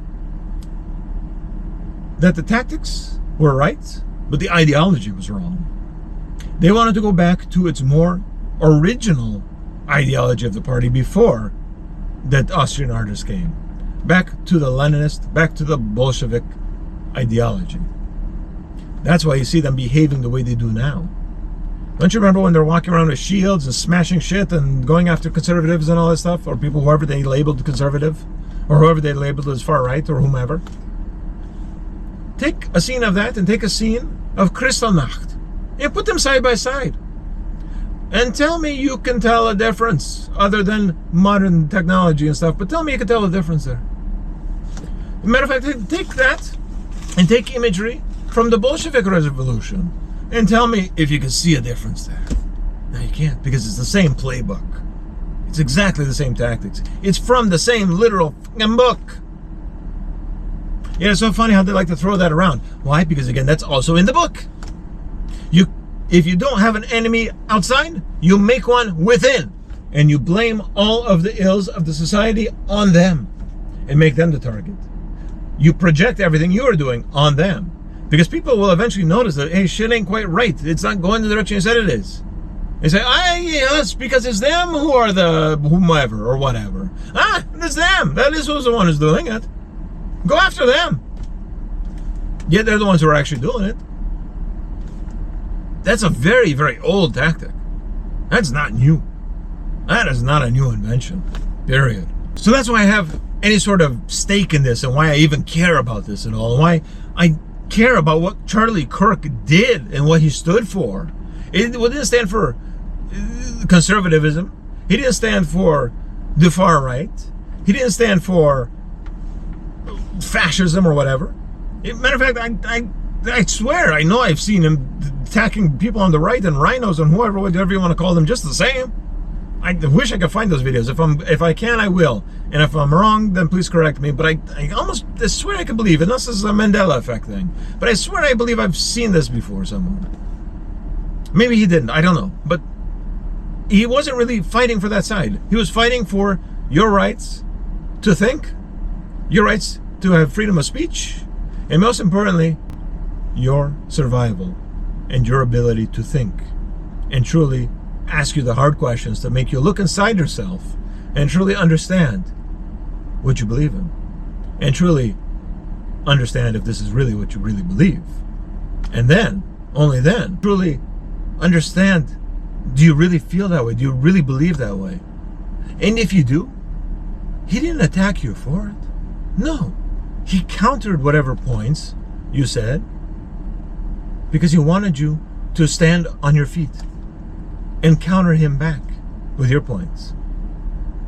that the tactics were right, but the ideology was wrong. They wanted to go back to its more original ideology of the party before that Austrian artist came. Back to the Leninist, back to the Bolshevik ideology. That's why you see them behaving the way they do now. Don't you remember when they're walking around with shields and smashing shit and going after conservatives and all that stuff? Or people, whoever they labeled conservative, or whoever they labeled as far right, or whomever. Take a scene of that and take a scene of Kristallnacht and put them side by side. And tell me you can tell a difference, other than modern technology and stuff, but tell me you can tell a difference there. As a matter of fact, take that and take imagery from the Bolshevik Revolution and tell me if you can see a difference there. No, you can't, because it's the same playbook. It's exactly the same tactics. It's from the same literal fucking book. Yeah, it's so funny how they like to throw that around. Why? Because again, that's also in the book. If you don't have an enemy outside, you make one within. And you blame all of the ills of the society on them and make them the target. You project everything you are doing on them. Because people will eventually notice that, hey, shit ain't quite right. It's not going the direction you said it is. They say, yes, because it's them who are the whomever or whatever. It's them. That is who's the one who's doing it. Go after them. Yet they're the ones who are actually doing it. That's a very, very old tactic. That's not new. That is not a new invention. Period. So that's why I have any sort of stake in this and why I even care about this at all. And why I care about what Charlie Kirk did and what he stood for. It didn't stand for conservatism. He didn't stand for the far right. He didn't stand for fascism or whatever. Matter of fact, I swear, I know I've seen him attacking people on the right and rhinos and whoever, whatever you want to call them, just the same. I wish I could find those videos. If I can, I will. And if I'm wrong, then please correct me. But I swear I can believe, unless this is a Mandela effect thing. But I swear I believe I've seen this before somewhere. Maybe he didn't, I don't know. But he wasn't really fighting for that side. He was fighting for your rights to think, your rights to have freedom of speech, and most importantly, your survival and your ability to think and truly ask you the hard questions to make you look inside yourself and truly understand what you believe in, and truly understand if this is really what you really believe. And then, only then, truly understand, do you really feel that way? Do you really believe that way? And if you do, he didn't attack you for it. No, he countered whatever points you said because he wanted you to stand on your feet and counter him back with your points.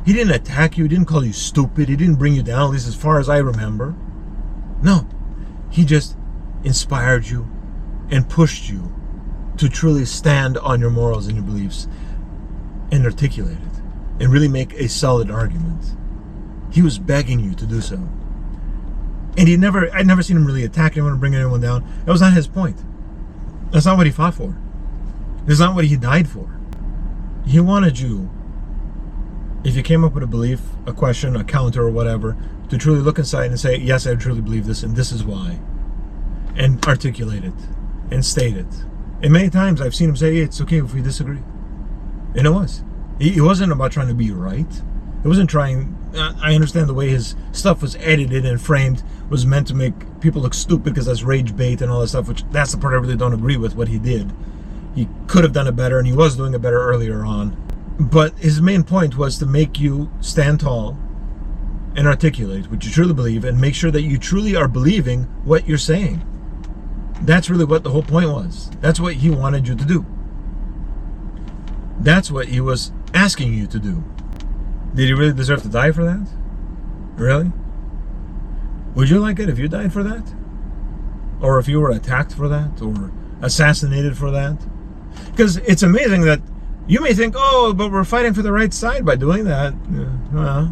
He didn't attack you, he didn't call you stupid, he didn't bring you down, at least as far as I remember. No, he just inspired you and pushed you to truly stand on your morals and your beliefs and articulate it and really make a solid argument. He was begging you to do so. And I'd never seen him really attack anyone or bring anyone down. That was not his point. That's not what he fought for. That's not what he died for. He wanted you, if you came up with a belief, a question, a counter, or whatever, to truly look inside and say, yes, I truly believe this, and this is why. And articulate it, and state it. And many times I've seen him say, hey, it's okay if we disagree. And it was. It wasn't about trying to be right. It wasn't trying, I understand the way his stuff was edited and framed was meant to make people look stupid because that's rage bait and all that stuff, which that's the part I really don't agree with what he did. He could have done it better, and he was doing it better earlier on. But his main point was to make you stand tall and articulate what you truly believe and make sure that you truly are believing what you're saying. That's really what the whole point was. That's what he wanted you to do. That's what he was asking you to do. Did he really deserve to die for that? Really? Would you like it if you died for that? Or if you were attacked for that? Or assassinated for that? Because it's amazing that you may think, oh, but we're fighting for the right side by doing that. Yeah.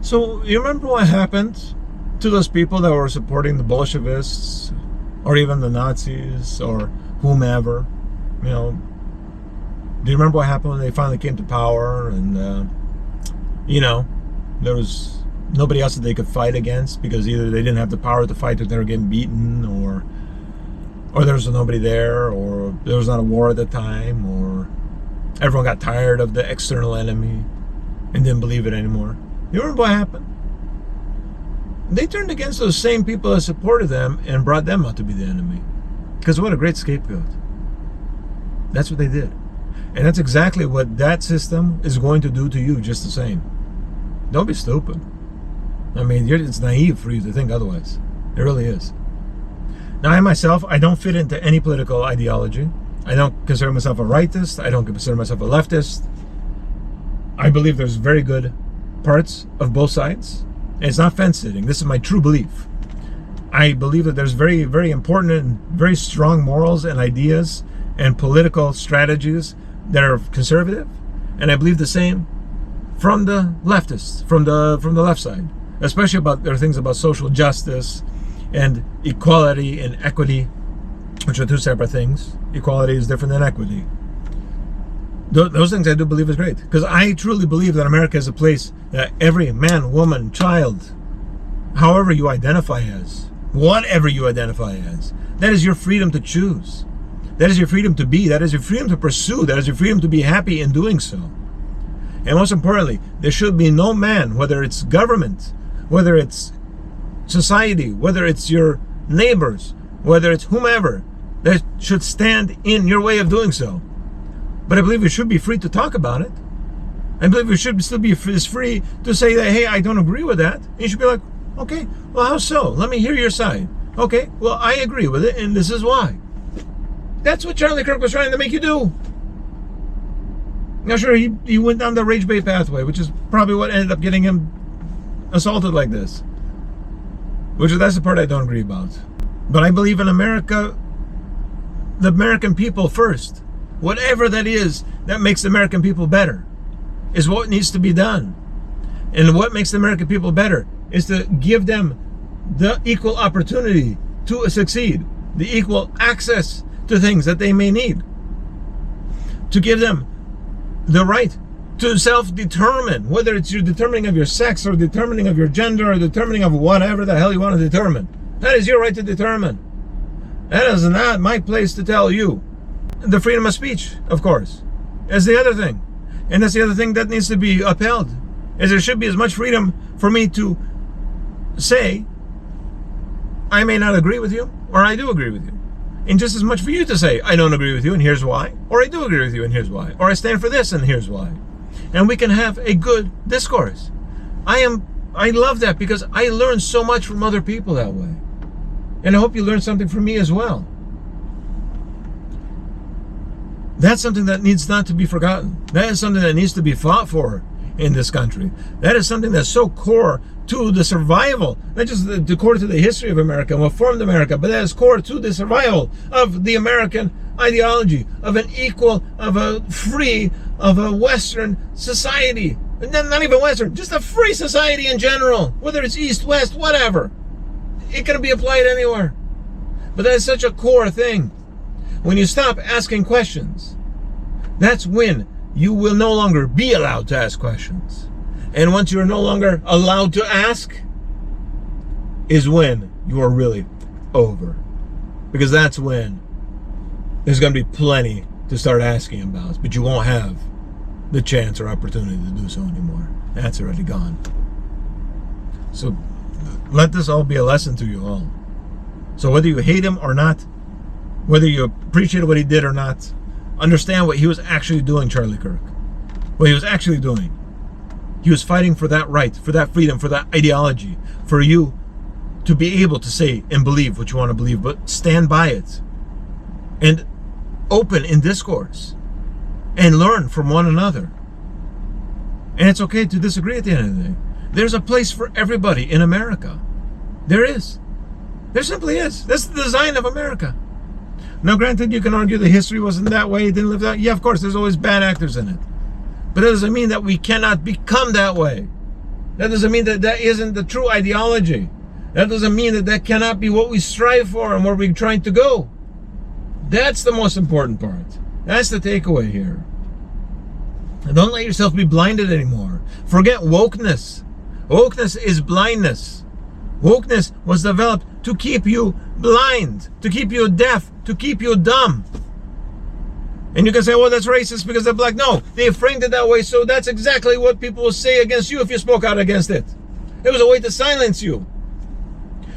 So, you remember what happened to those people that were supporting the Bolshevists, or even the Nazis, or whomever? You know, do you remember what happened when they finally came to power? And, you know, there was nobody else that they could fight against because either they didn't have the power to fight or they were getting beaten, or there was nobody there, or there was not a war at the time, or everyone got tired of the external enemy and didn't believe it anymore. You remember what happened? They turned against those same people that supported them and brought them out to be the enemy. Because what a great scapegoat. That's what they did. And that's exactly what that system is going to do to you, just the same. Don't be stupid. I mean, it's naive for you to think otherwise. It really is. Now, I myself, I don't fit into any political ideology. I don't consider myself a rightist. I don't consider myself a leftist. I believe there's very good parts of both sides. And it's not fence-sitting. This is my true belief. I believe that there's very, very important and very strong morals and ideas and political strategies that are conservative. And I believe the same from the leftists, from the left side. Especially there are things about social justice and equality and equity, which are two separate things. Equality is different than equity. Those things I do believe is great. Because I truly believe that America is a place that every man, woman, child, however you identify as, whatever you identify as, that is your freedom to choose. That is your freedom to be. That is your freedom to pursue. That is your freedom to be happy in doing so. And most importantly, there should be no man, whether it's government, whether it's society, whether it's your neighbors, whether it's whomever, that should stand in your way of doing so. But I believe we should be free to talk about it. I believe we should still be as free to say that, hey, I don't agree with that. And you should be like, okay, well, how so? Let me hear your side. Okay, well, I agree with it, and this is why. That's what Charlie Kirk was trying to make you do. Now, sure, he went down the rage bait pathway, which is probably what ended up getting him assaulted like this. That's the part I don't agree about. But I believe in America, the American people first. Whatever that is that makes the American people better is what needs to be done. And what makes the American people better is to give them the equal opportunity to succeed, the equal access to things that they may need, to give them the right to self-determine, whether it's your determining of your sex or determining of your gender or determining of whatever the hell you want to determine. That is your right to determine. That is not my place to tell you. The freedom of speech, of course, is the other thing. And that's the other thing that needs to be upheld, is there should be as much freedom for me to say, I may not agree with you, or I do agree with you. And just as much for you to say, I don't agree with you, and here's why, or I do agree with you, and here's why, or I stand for this, and here's why. And we can have a good discourse. I love that, because I learn so much from other people that way. And I hope you learn something from me as well. That's something that needs not to be forgotten. That is something that needs to be fought for in this country. That is something that's so core to the survival, not just the core to the history of America and what formed America, but that is core to the survival of the American ideology, of an equal, of a free, of a Western society. And then not even Western, just a free society in general, whether it's East, West, whatever. It can be applied anywhere. But that is such a core thing. When you stop asking questions, that's when you will no longer be allowed to ask questions. And once you're no longer allowed to ask, is when you are really over. Because that's when there's going to be plenty to start asking about, but you won't have the chance or opportunity to do so anymore. That's already gone. So let this all be a lesson to you all. So whether you hate him or not, whether you appreciate what he did or not, understand what he was actually doing, Charlie Kirk. What he was actually doing. He was fighting for that right, for that freedom, for that ideology, for you to be able to say and believe what you want to believe, but stand by it. And open in discourse. And learn from one another. And it's okay to disagree at the end of the day. There's a place for everybody in America. There is. There simply is. That's the design of America. Now, granted, you can argue the history wasn't that way, it didn't live that way. Yeah, of course, there's always bad actors in it. But that doesn't mean that we cannot become that way. That doesn't mean that that isn't the true ideology. That doesn't mean that that cannot be what we strive for and where we're trying to go. That's the most important part. That's the takeaway here. And don't let yourself be blinded anymore. Forget wokeness. Wokeness is blindness. Wokeness was developed to keep you blind, to keep you deaf, to keep you dumb. And you can say, well, that's racist because they're black. No, they framed it that way, so that's exactly what people will say against you if you spoke out against it. It was a way to silence you.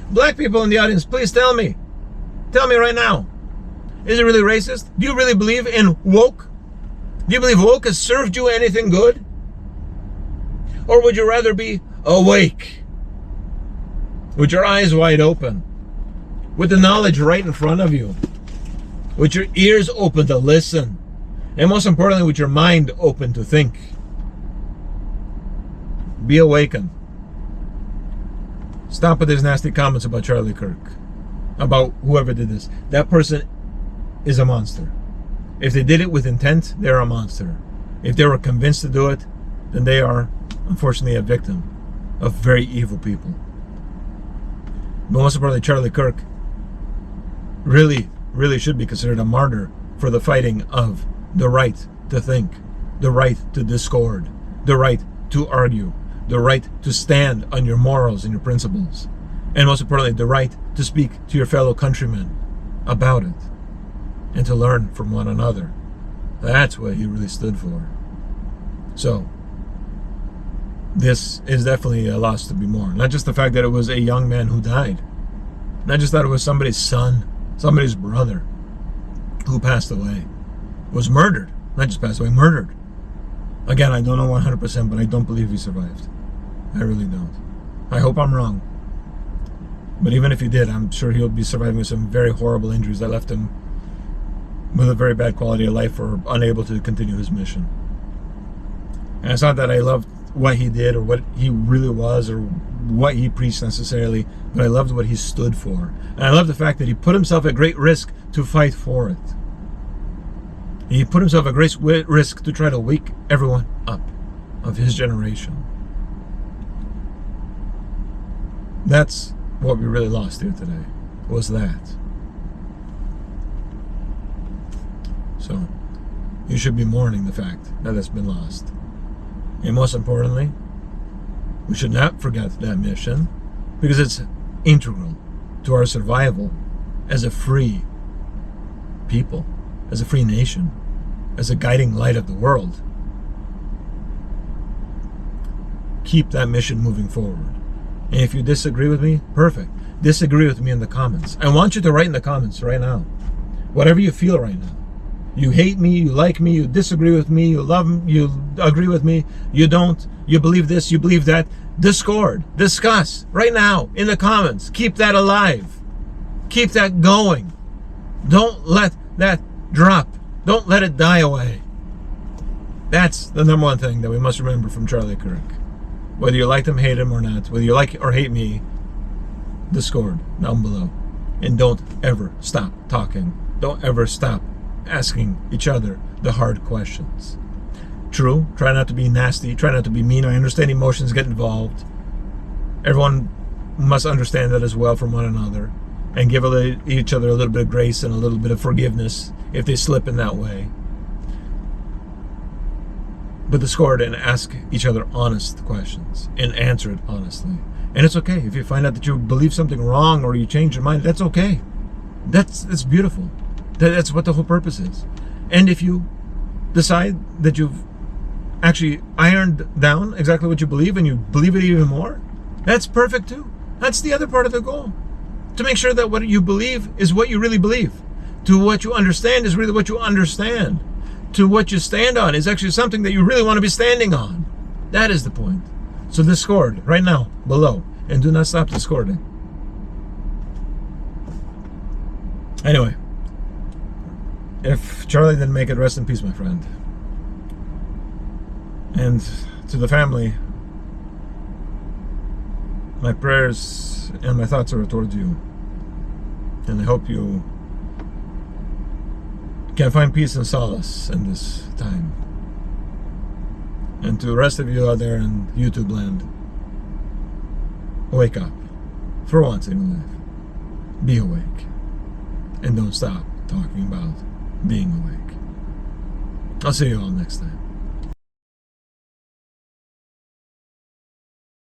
Black people in the audience, please tell me. Tell me right now. Is it really racist? Do you really believe in woke? Do you believe woke has served you anything good? Or would you rather be awake? With your eyes wide open. With the knowledge right in front of you. With your ears open to listen. And most importantly, with your mind open to think. Be awakened. Stop with these nasty comments about Charlie Kirk. About whoever did this. That person is a monster. If they did it with intent, they're a monster. If they were convinced to do it, then they are, unfortunately, a victim of very evil people. But most importantly, Charlie Kirk really should be considered a martyr for the fighting of the right to think, the right to discord, the right to argue, the right to stand on your morals and your principles, and most importantly, the right to speak to your fellow countrymen about it and to learn from one another. That's what he really stood for. So, this is definitely a loss to be mourned. Not just the fact that it was a young man who died, not just that it was somebody's son, somebody's brother who passed away, was murdered, not just passed away, murdered. Again, I don't know 100%, but I don't believe he survived. I really don't. I hope I'm wrong. But even if he did, I'm sure he'll be surviving with some very horrible injuries that left him with a very bad quality of life or unable to continue his mission. And it's not that I loved what he did or what he really was or what he preached necessarily, but I loved what he stood for. And I love the fact that he put himself at great risk to fight for it. He put himself at great risk to try to wake everyone up of his generation. That's what we really lost here today, was that. So, you should be mourning the fact that it's been lost. And most importantly, we should not forget that mission, because it's integral to our survival as a free people, as a free nation, as a guiding light of the world. Keep that mission moving forward. And if you disagree with me, perfect. Disagree with me in the comments. I want you to write in the comments right now, whatever you feel right now. You hate me, you like me, you disagree with me, you love me, you agree with me, you don't, you believe this, you believe that. Discord, discuss right now in the comments. Keep that alive. Keep that going. Don't let that drop. Don't let it die away. That's the number one thing that we must remember from Charlie Kirk. Whether you like him, hate him or not, whether you like or hate me, Discord down below. And don't ever stop talking. Don't ever stop asking each other the hard questions. True, try not to be nasty, try not to be mean. I understand emotions get involved. Everyone must understand that as well from one another, and give each other a little bit of grace and a little bit of forgiveness if they slip in that way. But discord and ask each other honest questions and answer it honestly. And it's okay if you find out that you believe something wrong or you change your mind. That's okay. That's beautiful. That's what the whole purpose is. And if you decide that you've actually ironed down exactly what you believe and you believe it even more, that's perfect too. That's the other part of the goal. To make sure that what you believe is what you really believe. To what you understand is really what you understand. To what you stand on is actually something that you really want to be standing on. That is the point. So discord right now below, and do not stop discording. Anyway, if Charlie didn't make it, rest in peace, my friend. And to the family, my prayers and my thoughts are towards you. And I hope you can find peace and solace in this time. And to the rest of you out there in YouTube land, wake up. For once in your life, be awake. And don't stop talking about being awake. I'll see you all next time.